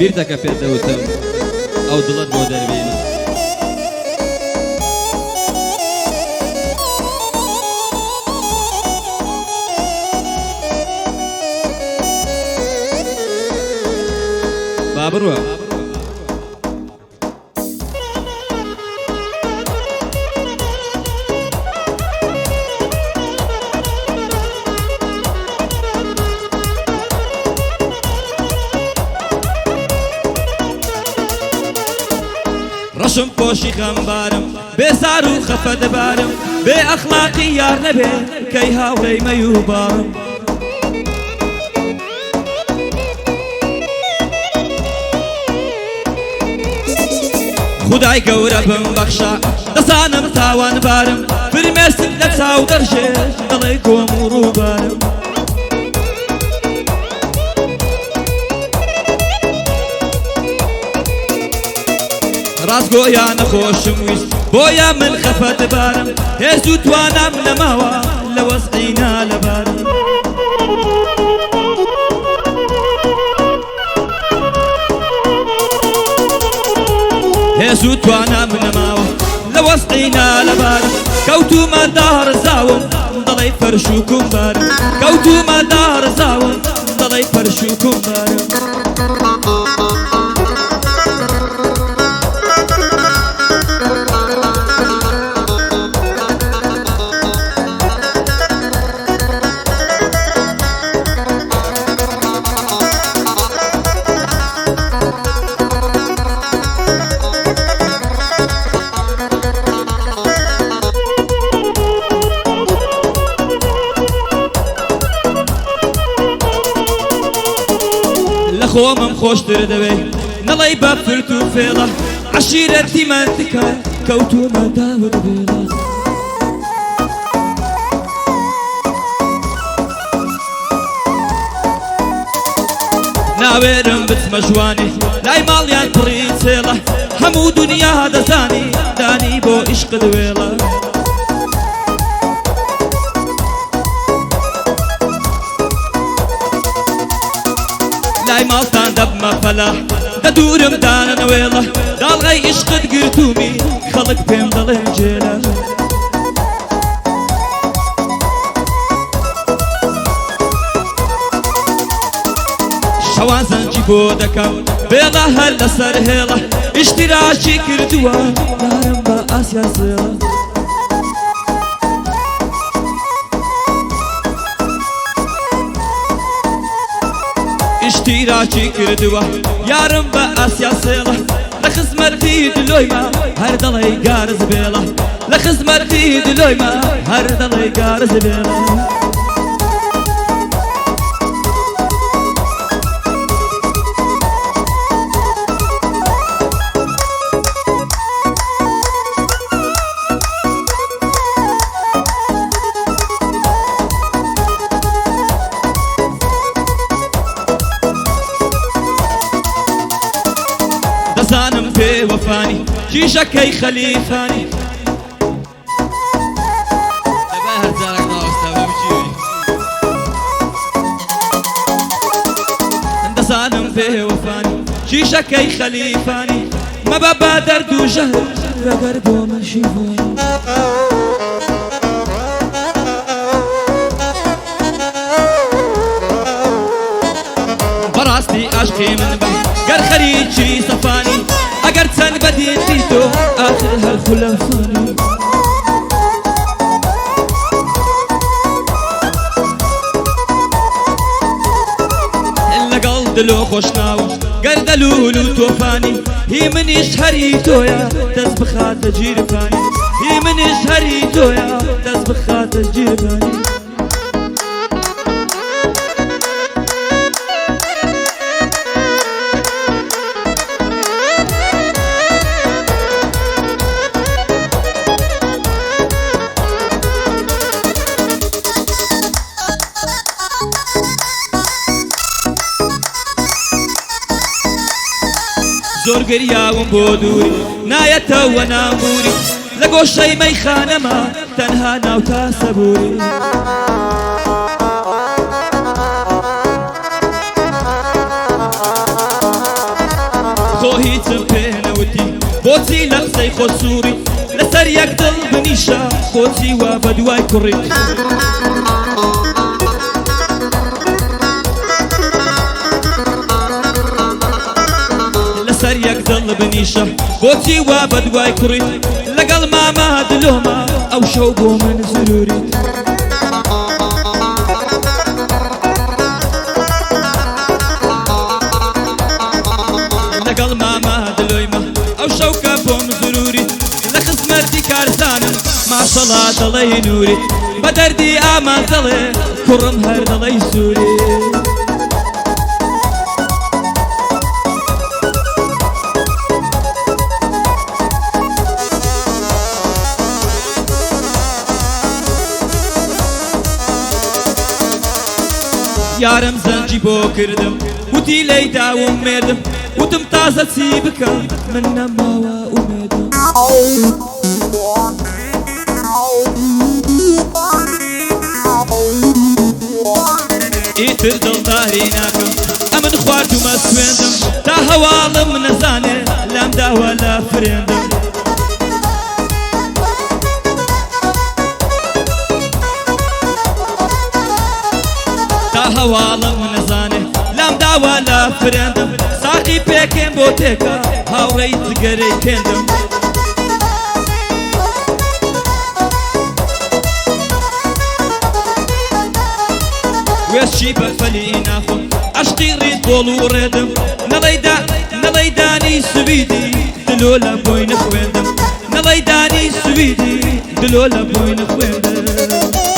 بیرتەکە پێدەوتم ئەو دڵت بۆ دەربێنم با بڕوە ڕەشم پۆشی خەمبارم بێزار و خەفە دەبارم بێ ئەخلاقی یار نەبێ کەی هاوڕێی مەیوبارم خدای گەورە بمبەخشە دەزانم تاوانبارم فرمێسک لە چاو دەڕژێ دەڵێ گۆم و ڕووبارم ڕاستگۆیان نەخۆشم ویست بۆیە من خەفە دەبارم هێز و توانام نەماوە لە وەزعینا لەبارم هێز و توانام نەماوە لە وەزعینا لەبارم کەوتومە داڕزاوم دەڵێ فەرش و کومبارم کەوتومە داڕزاوم دەڵێ فەرش و کومبارم خۆمم خۆشتر دەوێ نەڵێی بە فرت و فێڵە عەشیرەتی من تکە کەوتومە داوت بێڵە ناوێرم بچمە ژوانی لای ماڵیان پڕی چێڵە هەموو دونیا دەزانی دانی بۆ عیشق دوێڵە لای ماڵتان دەبمە فەلاح دەدورم دانەوێڵە داڵغەی عیشقت گرتومی خەڵک پێم دەڵێن جێلە شەوان زەنجی بۆ دەکەم بێڵە هەر لەسەر هێڵە ئیشتیراکی کردووە یارم بە ئاسیا سێڵە اشتراکی کردووە یارم بە ئاسیا سێڵە لە خزمەتی دلۆیمە هەر دەڵێی گارز بێڵە لە خزمەتی دلۆیمە هەر دەڵێی گارز بێڵە دەزانم پێ وەفانی کیژەکەی خەلیفانی دەبای هەرجارێک ناوەستا بە بچێوی دەزانم پێ وەفانی کیژەکەی خەلیفانی مەبە بە دەرد و ژەهر ڕەگەر بۆ من شیفانی بەڕاستی عاشقی من بە گەر خەریکی سەفانی ئەگەر چەند بەدیتی تۆ ئاخر هەر خولەفانی لەگەڵ دل و خۆشناو گەر دەلول و تۆفانی هی منیش هەری تۆیە دەست بخاتە گیرفانی هی منیش هەری تۆیە دەست بخاتە گیرفانی زۆر گریاوم بۆ دووری نایەتەوە نامبووری لە گۆشەی مەیخانەما تەنها ناو تا سەبووری بۆچی لە قسەی خۆ سووری لەسەر یەک دڵ بنیشە خۆچی وا بە دوای کوڕی لەسەر یەک دڵ بنیشە بۆچی وا بە دوای کوڕی لەگەڵ ماما دلۆمە ئەو شەو بۆ من زروری لەگەڵ ماما دلۆیمە ئەو شەو کە بۆم زروری لە خزمەتی کارزانم ماشەڵا دەڵێی نووری بە دەردی ئامان دەڵێ کوڕم هەر دەڵێی سووری یارم زەنجی بۆ کردم وتی لەیداوم مێردم وتم تازە چی بکەم من نەماوە ئومێدم ئیتر دڵداری ناکەم ئەمن خواردومە سوێندم تا هەواڵم نەزانێ لام داوە لە فرێندم تا هەواڵم نەزانێ لام داوە لە فرێندم ساقی پێکێم بۆ تێکە هاوڕێی جگەرەی کێندم وێشی بەفەلی ناخۆم عەشقی ڕید بۆڵ و ڕێدم نەڵەی دانی سویدی دلۆ لە بۆی نەخوێندم نەڵەی دانی سویدی دلۆ لە بۆی نەخوێندم